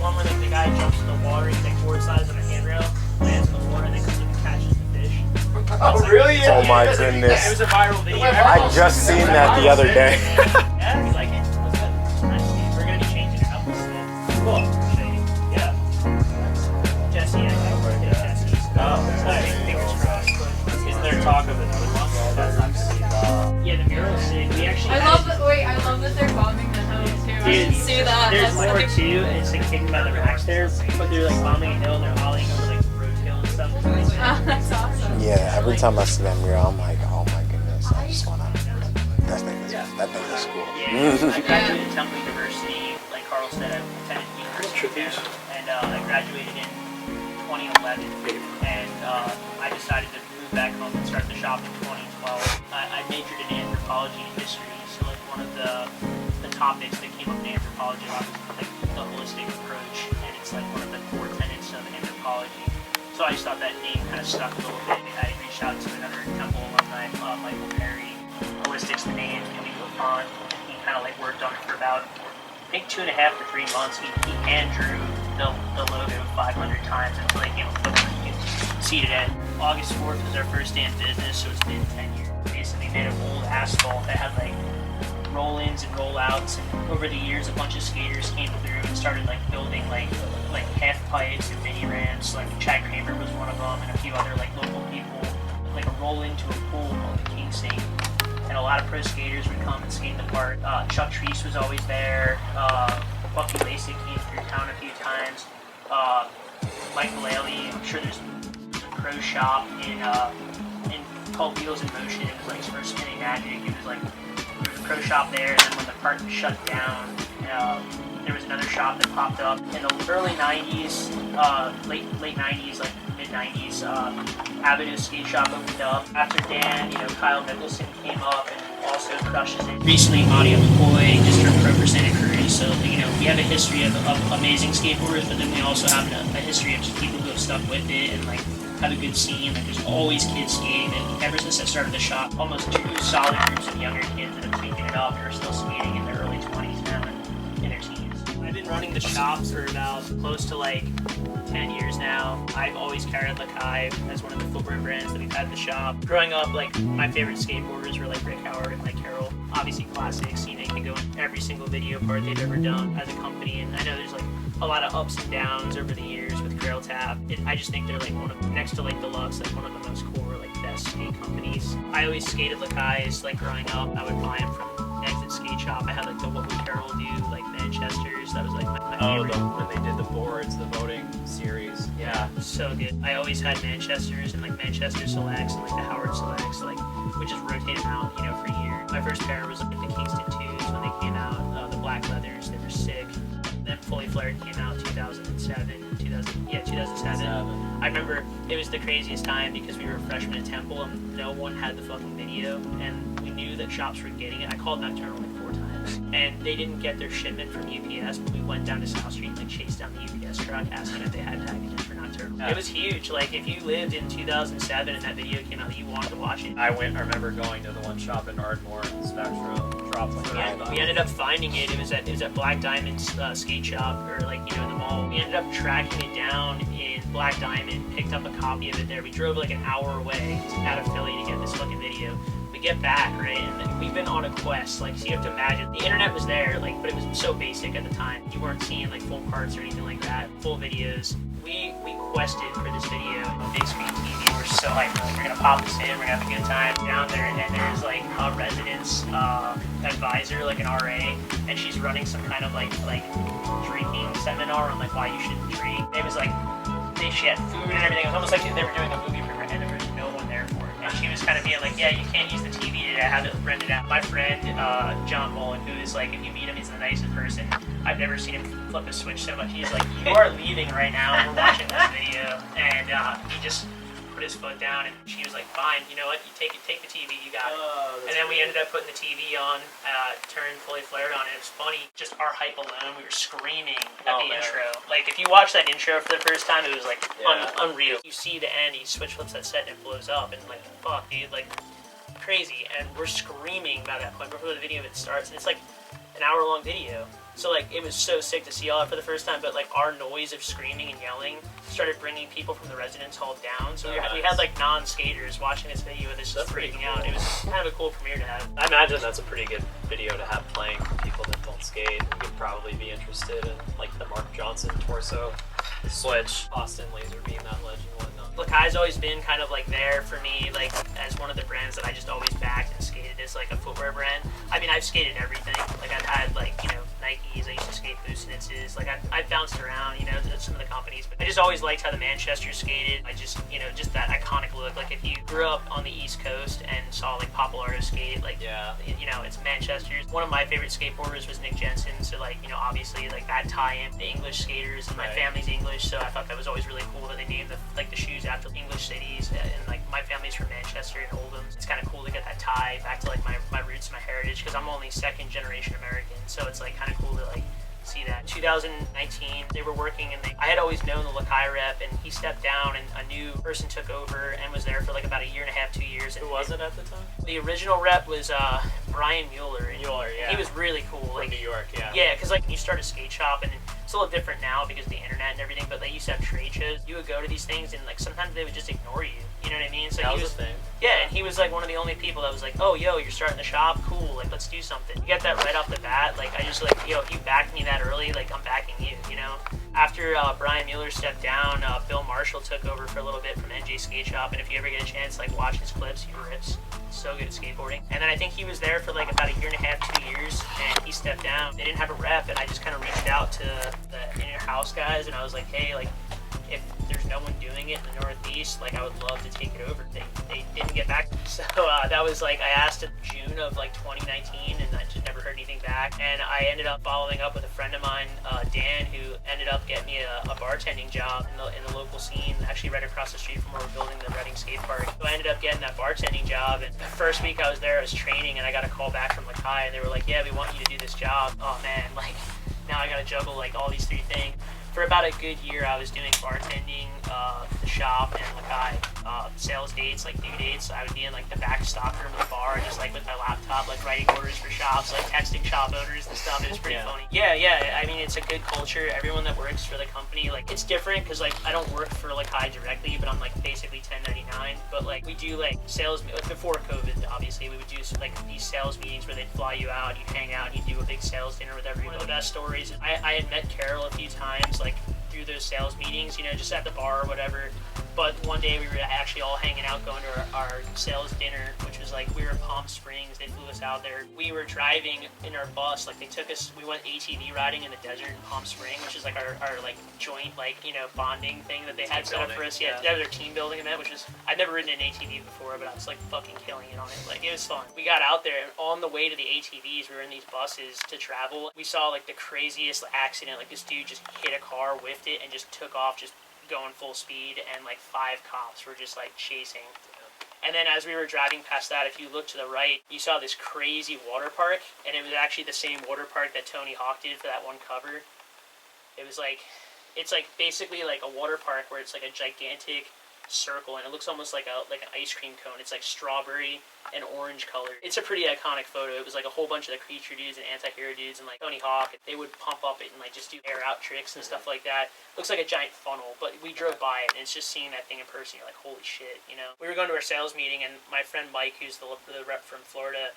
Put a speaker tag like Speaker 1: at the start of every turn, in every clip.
Speaker 1: one where like the guy jumps in the water, he's like forward slides on a handrail, lands on the water, and then comes up and catches the fish.
Speaker 2: Oh, really?
Speaker 3: Oh my goodness.
Speaker 1: It was a viral video.
Speaker 3: I just seen that the other day.
Speaker 1: Yeah, you like it? What's good? Nice. We're gonna be changing it up. Cool. Yeah. Jesse, I work at Jesse's. Fingers crossed.
Speaker 2: Isn't there talk of another one? That's not gonna be
Speaker 1: Yeah, the mural's sick. We actually.
Speaker 4: I love that they're bombing the hill too. I
Speaker 1: Dude,
Speaker 4: can see that.
Speaker 1: There's
Speaker 4: That's
Speaker 1: more
Speaker 4: like,
Speaker 1: too, and it's like hidden by the rocks there, but they're like bombing a hill and they're ollieing over like road hill and stuff.
Speaker 4: that's awesome.
Speaker 3: Yeah, every time I see that mural, I'm like, oh my goodness, I just wanna. That thing is cool.
Speaker 1: Yeah, I graduated Temple University, like Carl said, I attended University of Canada, and I graduated in 2011, and I decided to move back home and start the shop in 2012. I majored in anthropology and history, so like one of the topics that came up in anthropology was like the holistic approach, and it's like one of the core tenets of anthropology. So I just thought that name kind of stuck a little bit. I reached out to another Temple alumni, Michael Perry. Holistic's the name, and we moved on. He kind of like worked on it for about, I think 2.5 to 3 months. He hand drew the logo 500 times until they came up with it. You can see it today. August 4th was our first day in business, so it's been 10 years. Basically made of old asphalt that had like roll-ins and roll-outs, and over the years a bunch of skaters came through and started like building like half pipes and mini ramps. Like Chad Kramer was one of them, and a few other like local people. Like a roll into a pool called the King Sink, and a lot of pro skaters would come and skate the park. Chuck Treese was always there. Bucky Lasik came through town a few times. Mike Mullally, I'm sure there's a pro shop in called Wheels in Motion. It was like for spinning magic. It was like there was a pro shop there, and then when the park shut down, there was another shop that popped up in the early 90s, late 90s, like mid 90s. Avenue Skate Shop opened up. After Dan, Kyle Nicholson came up and also crushes it. Recently, Audio McCoy just turned pro for Santa Cruz. So, we have a history of amazing skateboarders, but then we also have a history of just people who have stuck with it and like have a good scene. Like there's always kids skating, and ever since I started the shop, almost 2 solid groups of younger kids that have taken it up and are still skating in their early 20s now and in their teens. I've been running the shops for about close to like 10 years now. I've always carried Lakai as one of the footwear brands that we've had in the shop. Growing up, like my favorite skateboarders were like Rick Howard and Mike Carroll. Obviously classics, they can go in every single video part they've ever done as a company, and I know there's like a lot of ups and downs over the years with Grail Tap. I just think they're like next to like Deluxe, like one of the most core, like best skate companies. I always skated Lakai's like growing up. I would buy them from Exit Skate Shop. I had like the What Would Carol Do, like Manchester's. That was like my favorite.
Speaker 2: When they did the boards, the voting series. Yeah.
Speaker 1: So good. I always had Manchester's and like Manchester Selects and like the Howard Selects, like we just rotate them out, for years. My first pair was like the Kingston 2s when they came out. The black leathers, they were sick. Then Fully Flared came out 2007. 2007. I remember it was the craziest time because we were freshmen at Temple and no one had the fucking video, and we knew that shops were getting it. I called Nocturnal like 4 times, and they didn't get their shipment from UPS, but we went down to South Street and like chased down the UPS truck asking if they had packages for Nocturnal. Yeah. It was huge. Like if you lived in 2007 and that video came out, you wanted to watch it.
Speaker 2: I remember going to the one shop in Ardmore, Spectrum, dropped like $5.
Speaker 1: We ended up finding it. It was at Black Diamond's skate shop, or like in the mall. We ended up tracking it down in Black Diamond, picked up a copy of it there. We drove like an hour away out of Philly to get this fucking video. We get back, right, and we've been on a quest. Like, so you have to imagine, the internet was there, like, but it was so basic at the time. You weren't seeing like full parts or anything like that, full videos. We quested for this video on big screen TV. We're so hyped. Like, we're gonna pop this in, we're gonna have a good time down there. And there's like a residence advisor, like an RA, and she's running some kind of like drinking seminar on like why you shouldn't drink. It was like she had food and everything. It was almost like they were doing a movie premiere and there was no one there for it. And she was kind of being like, yeah, you can't use the TV today. I have it rented out. My friend John Mullen, who is like, if you meet him, he's the nicest person. I've never seen him flip a switch so much. He's like, you are leaving right now. We're watching this video, and he just put his foot down, and she was like, fine, you know what, you take the TV, you got it. And then we ended up putting the TV on, turned Fully Flared on, and it was funny, just our hype alone, we were screaming at the intro. Like, if you watch that intro for the first time, it was like unreal. You see the end, he switch flips that set, and it blows up, and like, fuck, dude, like, crazy. And we're screaming by that point before the video even starts, and it's like an hour-long video. So like it was so sick to see all that for the first time, but like our noise of screaming and yelling started bringing people from the residence hall down. So we had like non-skaters watching this video with us just freaking out. It was kind of a cool premiere to have.
Speaker 2: I imagine that's a pretty good video to have playing for people that don't skate and could probably be interested in like the Mark Johnson torso switch, Austin laser beam, that ledge and whatnot.
Speaker 1: Lakai's always been kind of like there for me, like as one of the brands that I just always backed and skated as like a footwear brand. I mean, I've skated everything. Like I've had like, you know, Nikes, I used to skate Boostnitzes, like I've bounced around, you know, some of the companies, but I just always liked how the Manchester skated. I just, you know, just that iconic look. Like if you grew up on the East Coast and saw like Popolaro skate, like, you know, it's Manchester's. One of my favorite skateboarders was Nick Jensen, so like, you know, obviously like that tie-in, the English skaters, and my family's English, so I thought that was always really cool that they named the shoes after English cities, and like my family's from Manchester and Oldham. It's kind of cool to get that tie back to like my roots, my heritage, because I'm only second generation American, so it's like kind of cool to like see that. 2019, they were working, and I had always known the Lakai rep, and he stepped down, and a new person took over and was there for like about a year and a half, 2 years.
Speaker 2: Who was it at the time?
Speaker 1: The original rep was Brian Mueller.
Speaker 2: Mueller, yeah.
Speaker 1: He was really cool.
Speaker 2: From
Speaker 1: like
Speaker 2: New York, yeah.
Speaker 1: Yeah, because like you start a skate shop, and it's a little different now because of the internet and everything, but they used to have trade shows. You would go to these things, and like sometimes they would just ignore you. You know what I mean? So
Speaker 2: that
Speaker 1: he
Speaker 2: was a thing.
Speaker 1: Yeah, and he was like one of the only people that was like, oh, yo, you're starting the shop? Cool, like, let's do something. You get that right off the bat. Like, I just like, yo, if you backed me that early, like, I'm backing you, you know? After Brian Mueller stepped down, Bill Marshall took over for a little bit from NJ Skate Shop, and if you ever get a chance, like, watch his clips, he rips. So good at skateboarding. And then I think he was there for like about a year and a half, 2 years, and he stepped down. They didn't have a rep, and I just kind of reached out to the in-house guys, and I was like, hey, like, if there's no one doing it in the Northeast, like I would love to take it over. They didn't get back. So that was like, I asked in June of like 2019, and I just never heard anything back. And I ended up following up with a friend of mine, Dan, who ended up getting me a bartending job in the local scene, actually right across the street from where we're building the Reading skate park. So I ended up getting that bartending job, and the first week I was there, I was training, and I got a call back from Lakai, and they were like, yeah, we want you to do this job. Oh man, like now I gotta juggle like all these 3 things. For about a good year, I was doing bartending, the shop, and Lakai, sales dates, like due dates. I would be in like the back stock room of the bar, just like with my laptop, like writing orders for shops, like texting shop owners and stuff. It was pretty funny. Yeah. I mean, it's a good culture. Everyone that works for the company, like it's different because like I don't work for Lakai directly, but I'm like basically 1099. But like we do like sales, like before COVID, obviously we would do like these sales meetings where they'd fly you out, you'd hang out, and you'd do a big sales dinner with everyone. One of the best stories. I had met Carol a few times, like through those sales meetings, you know, just at the bar or whatever. But one day we were actually all hanging out, going to our sales dinner, which was like, we were in Palm Springs. They flew us out there. We were driving in our bus, like they took us, we went ATV riding in the desert in Palm Springs, which is like our like joint, like, you know, bonding thing that they had set up for us. Yeah, that was their team building event, which was, I'd never ridden an ATV before, but I was like fucking killing it on it. Like it was fun. We got out there, and on the way to the ATVs, we were in these buses to travel. We saw like the craziest accident. Like this dude just hit a car, whiffed it, and just took off, just going full speed, and like 5 cops were just like chasing. And then as we were driving past that, if you look to the right, you saw this crazy water park, and it was actually the same water park that Tony Hawk did for that one cover. It was like, it's like basically like a water park where it's like a gigantic circle, and it looks almost like an ice cream cone. It's like strawberry and orange color. It's a pretty iconic photo. It was like a whole bunch of the Creature dudes and Anti-Hero dudes and like Tony Hawk. They would pump up it and like just do air out tricks and stuff like that. Looks like a giant funnel, but we drove by it, and it's just seeing that thing in person, you're like, holy shit, you know? We were going to our sales meeting, and my friend Mike, who's the rep from Florida,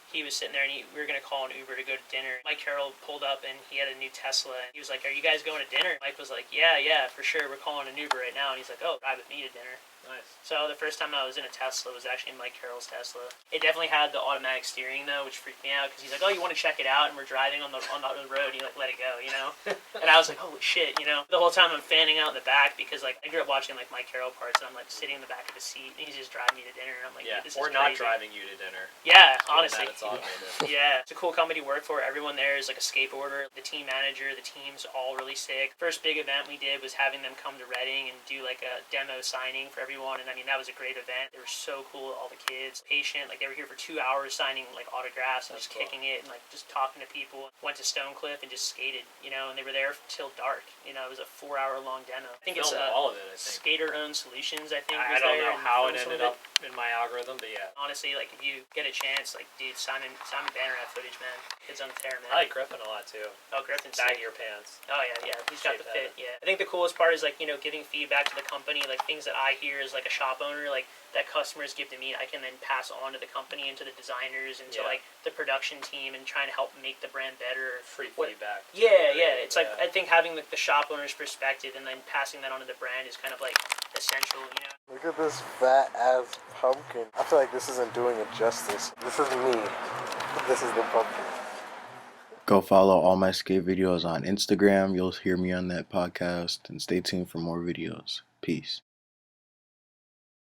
Speaker 1: he was sitting there, and we were going to call an Uber to go to dinner. Mike Carroll pulled up, and he had a new Tesla. He was like, are you guys going to dinner? Mike was like, yeah, for sure. We're calling an Uber right now. And he's like, oh, ride with me to dinner.
Speaker 2: Nice.
Speaker 1: So the first time I was in a Tesla was actually Mike Carroll's Tesla. It definitely had the automatic steering, though, which freaked me out, because he's like, oh, you want to check it out? And we're driving on the road, and he like, let it go, you know? And I was like, holy shit, you know? The whole time I'm fanning out in the back, because like I grew up watching like Mike Carroll parts, and I'm like sitting in the back of the seat, and he's just driving me to dinner, and I'm like,
Speaker 2: yeah,
Speaker 1: this is
Speaker 2: or
Speaker 1: crazy.
Speaker 2: not driving you to dinner.
Speaker 1: Yeah, honestly.
Speaker 2: That it's automated.
Speaker 1: Yeah, it's a cool company to work for. Everyone there is like a skateboarder. The team manager, the team's all really sick. First big event we did was having them come to Reading and do like a demo signing for everyone, and I mean, that was a great event. They were so cool, all the kids, patient. Like they were here for 2 hours signing like autographs and just kicking it and like just talking to people. Went to Stonecliff and just skated, you know, and they were there till dark. You know, it was a 4-hour-long demo. I think it's
Speaker 2: all of it, I think.
Speaker 1: Skater-owned Solutions, I think.
Speaker 2: I don't know how it ended up in my algorithm, but yeah.
Speaker 1: Honestly, like if you get a chance, like dude, Simon Banner at footage, man. Kid's on the tear, man.
Speaker 2: I like Griffin a lot too.
Speaker 1: Oh, Griffin's
Speaker 2: Baggy
Speaker 1: sick.
Speaker 2: your pants.
Speaker 1: Oh yeah, he's got
Speaker 2: Shape
Speaker 1: the fit. Yeah, I think the coolest part is like giving feedback to the company, like things that I hear as like a shop owner, like that customers give to me, I can then pass on to the company and to the designers and to like the production team and trying to help make the brand better.
Speaker 2: Free feedback.
Speaker 1: Yeah. It's like I think having the shop owner's perspective and then passing that on to the brand is kind of like essential,
Speaker 3: Look at this fat ass pumpkin. I feel like this isn't doing it justice. This is me. This is the pumpkin. Go follow all my skate videos on Instagram. You'll hear me on that podcast, and stay tuned for more videos. Peace.